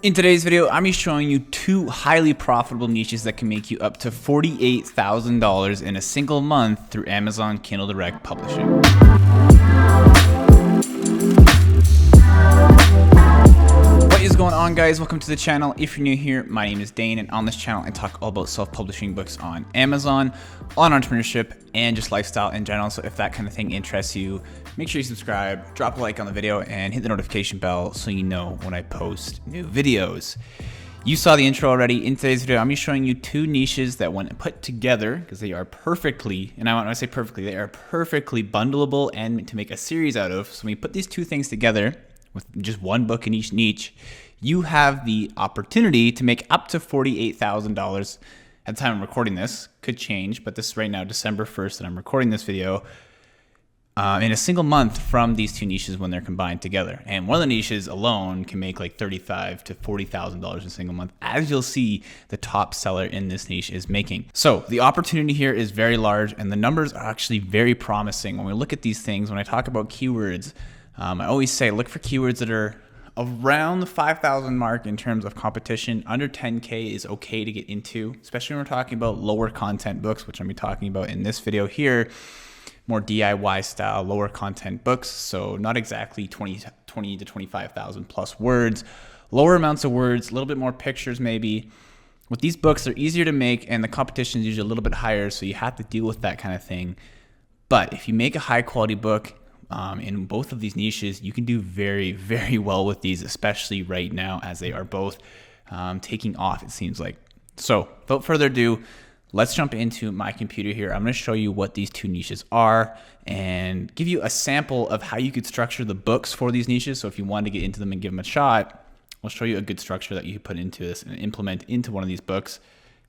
In today's video, I'm showing you two highly profitable niches that can make you up to $48,000 in a single month through Amazon Kindle Direct Publishing. What is going on, guys? Welcome to the channel. If you're new here, my name is Dane, and on this channel I talk all about self-publishing books on Amazon, on entrepreneurship, and just lifestyle in general. So if that kind of thing interests you, make sure you subscribe, drop a like on the video, and hit the notification bell so you know when I post new videos. You saw the intro already. In today's video, I'm showing you two niches that when put together, because they are perfectly, and when I say perfectly, they are perfectly bundleable and to make a series out of. So when you put these two things together, with just one book in each niche, you have the opportunity to make up to $48,000 at the time I'm recording this. Could change, but this is right now December 1st that I'm recording this video, in a single month from these two niches when they're combined together. And one of the niches alone can make like $35,000 to $40,000 in a single month, as you'll see the top seller in this niche is making. So the opportunity here is very large, and the numbers are actually very promising. When we look at these things, when I talk about keywords, I always say look for keywords that are around the 5,000 mark in terms of competition. Under 10K is okay to get into, especially when we're talking about lower content books, which I'm talking about in this video here. More DIY style, lower content books. So not exactly 20 to 25,000 plus words, lower amounts of words, a little bit more pictures maybe. With these books, they're easier to make and the competition is usually a little bit higher, so you have to deal with that kind of thing. But if you make a high quality book, in both of these niches, you can do very, very well with these, especially right now as they are both taking off, it seems like. So without further ado, let's jump into my computer here. I'm going to show you what these two niches are and give you a sample of how you could structure the books for these niches. So if you want to get into them and give them a shot, I'll show you a good structure that you can put into this and implement into one of these books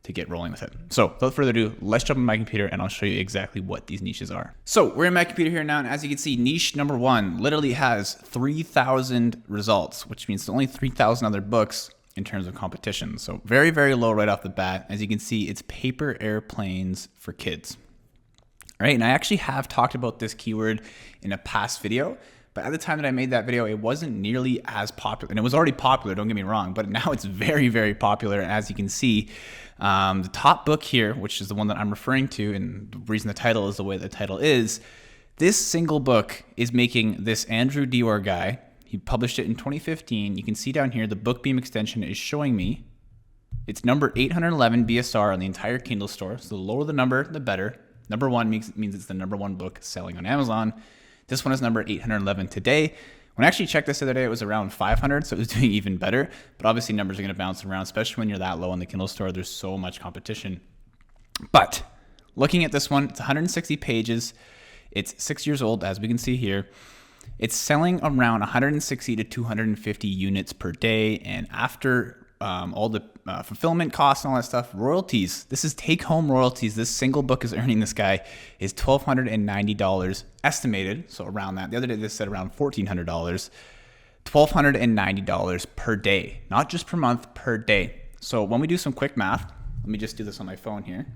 to get rolling with it. So without further ado, let's jump in my computer and I'll show you exactly what these niches are. So we're in my computer here now, and as you can see, niche number one literally has 3,000 results, which means only 3,000 other books in terms of competition. So very, very low right off the bat. As you can see, it's paper airplanes for kids. All right, and I actually have talked about this keyword in a past video, but at the time that I made that video, it wasn't nearly as popular. And it was already popular, don't get me wrong, but now it's very, very popular. And as you can see, the top book here, which is the one that I'm referring to, and the reason the title is the way the title is, this single book is making this Andrew Dior guy. He published it in 2015. You can see down here, the book beam extension is showing me it's number 811 BSR on the entire Kindle store. So the lower the number, the better. Number one means it's the number one book selling on Amazon. This one is number 811 today. When I actually checked this the other day, it was around 500, so it was doing even better. But obviously numbers are going to bounce around, especially when you're that low on the Kindle store. There's so much competition. But looking at this one, it's 160 pages. It's 6 years old, as we can see here. It's selling around 160 to 250 units per day. And after all the fulfillment costs and all that stuff, royalties, this is take-home royalties. This single book is earning this guy is $1,290 estimated. So around that. The other day this said around $1,400. $1,290 per day, not just per month, per day. So when we do some quick math, let me just do this on my phone here.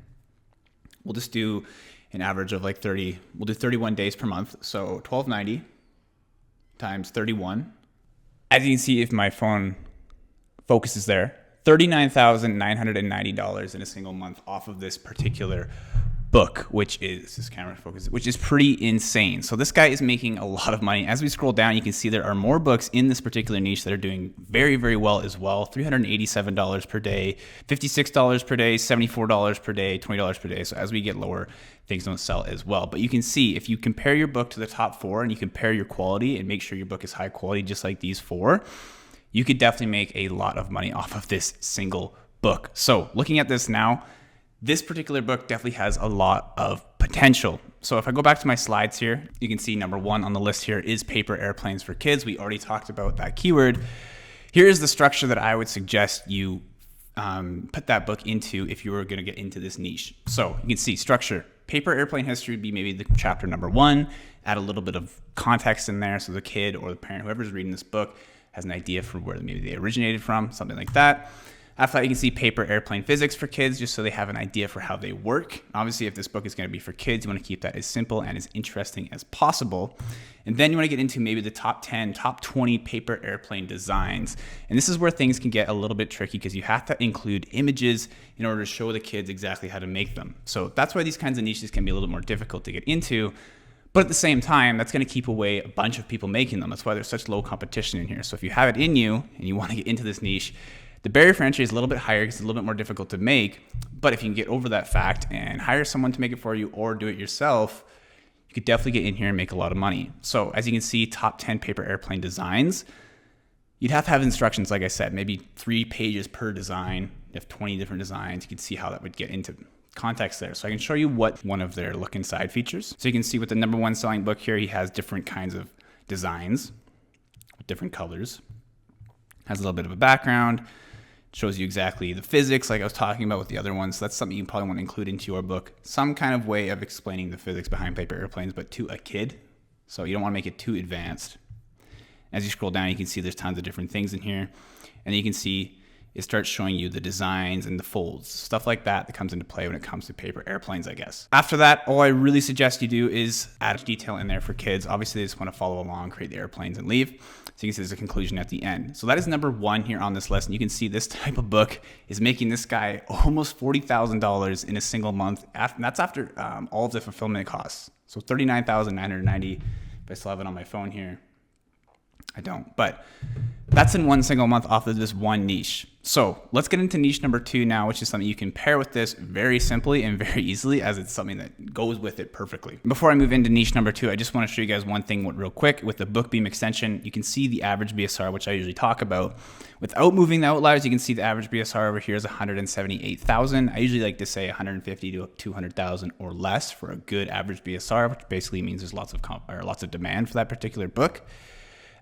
We'll just do an average of like 30. We'll do 31 days per month. So $1,290 times 31. As you can see, if my phone focuses there, $39,990 in a single month off of this particular book, which is this camera focus, which is pretty insane. So this guy is making a lot of money. As we scroll down, you can see there are more books in this particular niche that are doing very, very well as well. $387 per day, $56 per day, $74 per day, $20 per day. So as we get lower, things don't sell as well. But you can see if you compare your book to the top four and you compare your quality and make sure your book is high quality, just like these four, you could definitely make a lot of money off of this single book. So looking at this now, this particular book definitely has a lot of potential. So if I go back to my slides here, you can see number one on the list here is paper airplanes for kids. We already talked about that keyword. Here is the structure that I would suggest you put that book into if you were going to get into this niche. So you can see structure. Paper airplane history would be maybe the chapter number one. Add a little bit of context in there so the kid or the parent, whoever's reading this book, has an idea for where maybe they originated from, something like that. After that, you can see paper airplane physics for kids, just so they have an idea for how they work. Obviously, if this book is going to be for kids, you want to keep that as simple and as interesting as possible. And then you want to get into maybe the top 10, top 20 paper airplane designs. And this is where things can get a little bit tricky because you have to include images in order to show the kids exactly how to make them. So that's why these kinds of niches can be a little more difficult to get into. But at the same time, that's going to keep away a bunch of people making them. That's why there's such low competition in here. So if you have it in you and you want to get into this niche, the barrier for entry is a little bit higher because it's a little bit more difficult to make. But if you can get over that fact and hire someone to make it for you or do it yourself, you could definitely get in here and make a lot of money. So as you can see, top 10 paper airplane designs, you'd have to have instructions, like I said, maybe 3 pages per design. You have 20 different designs. You can see how that would get into context there. So I can show you what one of their look inside features. So you can see with the #1 selling book here, he has different kinds of designs with different colors. Has a little bit of a background. Shows you exactly the physics like I was talking about with the other ones. So that's something you probably want to include into your book. Some kind of way of explaining the physics behind paper airplanes, but to a kid. So you don't want to make it too advanced. As you scroll down, you can see there's tons of different things in here. And you can see it starts showing you the designs and the folds, stuff like that that comes into play when it comes to paper airplanes, I guess. After that, all I really suggest you do is add detail in there for kids. Obviously, they just want to follow along, create the airplanes, and leave. So you can see there's a conclusion at the end. So that is #1 here on this list. And you can see this type of book is making this guy almost $40,000 in a single month. And that's after all of the fulfillment costs. So $39,990. If I still have it on my phone here. I don't, but that's in one single month off of this one niche. So let's get into niche #2 now, which is something you can pair with this very simply and very easily, as it's something that goes with it perfectly. Before I move into niche #2, I just want to show you guys one thing real quick. With the book beam extension, you can see the average BSR, which I usually talk about. Without moving the outliers, you can see the average BSR over here is 178,000. I usually like to say 150 to 200,000 or less for a good average BSR, which basically means there's lots of demand for that particular book.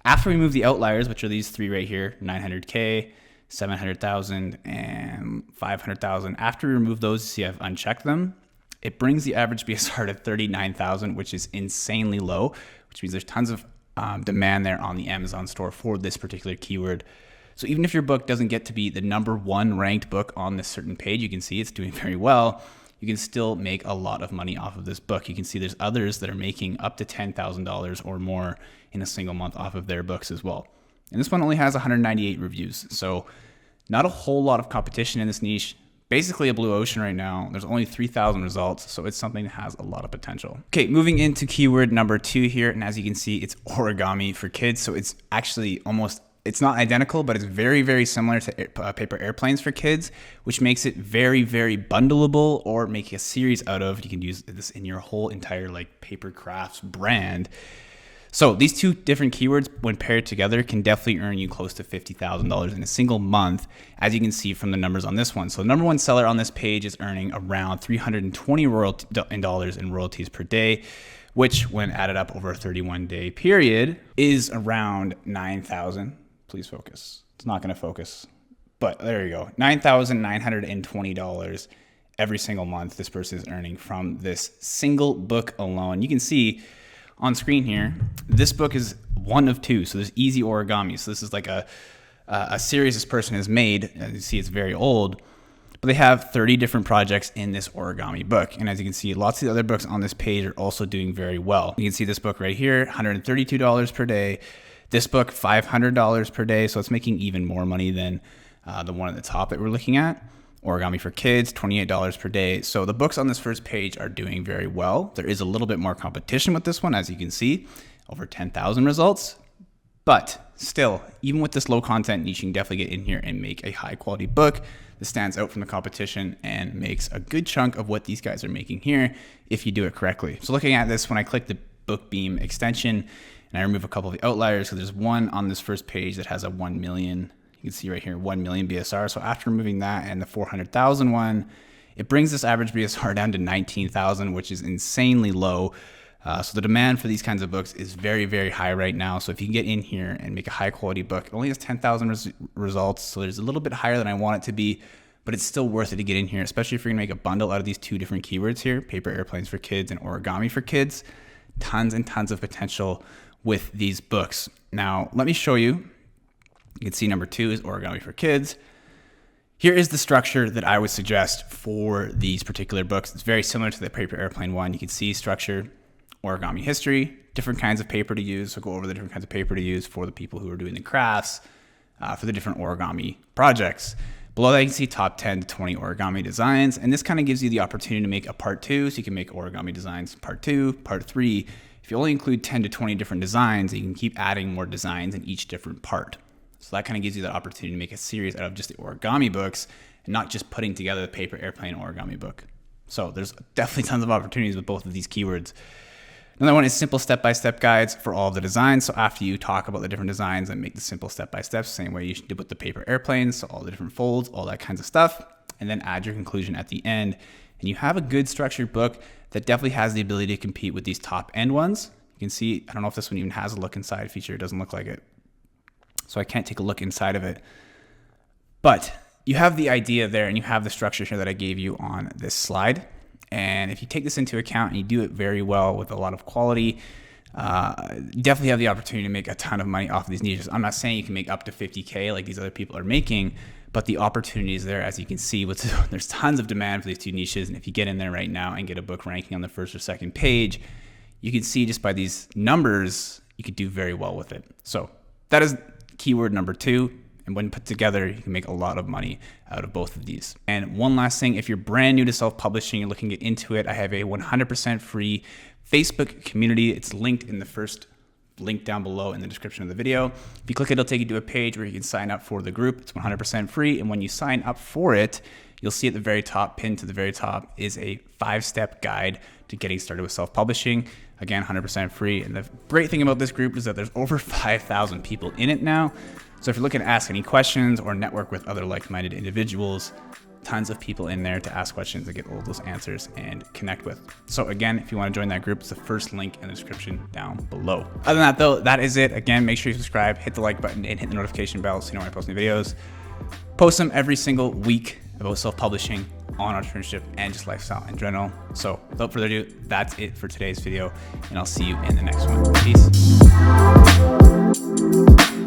After we move the outliers, which are these 3 right here, 900K, 700,000, and 500,000. After we remove those, you see I've unchecked them. It brings the average BSR to 39,000, which is insanely low, which means there's tons of demand there on the Amazon store for this particular keyword. So even if your book doesn't get to be the #1 ranked book on this certain page, you can see it's doing very well. You can still make a lot of money off of this book. You can see there's others that are making up to $10,000 or more in a single month off of their books as well. And this one only has 198 reviews. So not a whole lot of competition in this niche. Basically a blue ocean right now. There's only 3,000 results. So it's something that has a lot of potential. Okay, moving into keyword #2 here. And as you can see, it's origami for kids. So it's actually it's not identical, but it's very, very similar to paper airplanes for kids, which makes it very, very bundleable or make a series out of. You can use this in your whole entire like paper crafts brand. So these 2 different keywords, when paired together, can definitely earn you close to $50,000 in a single month, as you can see from the numbers on this one. So the #1 seller on this page is earning around $320 in royalties per day, which when added up over a 31-day period is around 9,000. Please focus. It's not going to focus, but there you go. $9,920 every single month this person is earning from this single book alone. You can see on screen here, this book is one of 2. So there's easy origami. So this is like a series this person has made. As you see, it's very old, but they have 30 different projects in this origami book. And as you can see, lots of the other books on this page are also doing very well. You can see this book right here, $132 per day. This book, $500 per day, so it's making even more money than the one at the top that we're looking at. Origami for kids, $28 per day. So the books on this first page are doing very well. There is a little bit more competition with this one, as you can see, over 10,000 results. But still, even with this low content niche, you can definitely get in here and make a high quality book that stands out from the competition and makes a good chunk of what these guys are making here if you do it correctly. So looking at this, when I click the book beam extension, and I remove a couple of the outliers, so there's one on this first page that has a 1 million. You can see right here, 1 million BSR. So after removing that and the 400,000 one, it brings this average BSR down to 19,000, which is insanely low. So the demand for these kinds of books is very, very high right now. So if you can get in here and make a high quality book, it only has 10,000 results. So there's a little bit higher than I want it to be, but it's still worth it to get in here, especially if you're gonna make a bundle out of these 2 different keywords here, paper airplanes for kids and origami for kids. Tons and tons of potential with these books. Now, let me show you. You can see #2 is origami for kids. Here is the structure that I would suggest for these particular books. It's very similar to the paper airplane one. You can see structure, origami history, different kinds of paper to use. So go over the different kinds of paper to use for the people who are doing the crafts, for the different origami projects. Below that, you can see top 10 to 20 origami designs. And this kind of gives you the opportunity to make a part 2. So you can make origami designs part 2, part 3. If you only include 10 to 20 different designs, you can keep adding more designs in each different part. So that kind of gives you that opportunity to make a series out of just the origami books and not just putting together the paper airplane origami book. So there's definitely tons of opportunities with both of these keywords. Another one is simple step-by-step guides for all of the designs. So after you talk about the different designs and make the simple step-by-steps, same way you did with the paper airplanes, so all the different folds, all that kinds of stuff, and then add your conclusion at the end. And you have a good structured book that definitely has the ability to compete with these top-end ones. You can see, I don't know if this one even has a look inside feature. It doesn't look like it. So I can't take a look inside of it. But you have the idea there and you have the structure here that I gave you on this slide. And if you take this into account and you do it very well with a lot of quality, definitely have the opportunity to make a ton of money off of these niches. I'm not saying you can make up to 50K like these other people are making, but the opportunity is there. As you can see, there's tons of demand for these two niches. And if you get in there right now and get a book ranking on the first or second page, you can see just by these numbers, you could do very well with it. So that is keyword number 2. And when put together, you can make a lot of money out of both of these. And one last thing, if you're brand new to self-publishing and looking to get into it, I have a 100% free Facebook community. It's linked in the first link down below in the description of the video. If you click it, it'll take you to a page where you can sign up for the group. It's 100% free. And when you sign up for it, you'll see at the very top, pinned to the very top, is a 5-step guide to getting started with self-publishing. Again, 100% free. And the great thing about this group is that there's over 5,000 people in it now. So if you're looking to ask any questions or network with other like-minded individuals, tons of people in there to ask questions and get all those answers and connect with. So again, if you want to join that group, it's the first link in the description down below. Other than that though, that is it. Again, make sure you subscribe, hit the like button, and hit the notification bell so you know when I post new videos. Post them every single week about self-publishing, on entrepreneurship, and just lifestyle in general. So without further ado, that's it for today's video, and I'll see you in the next one. Peace.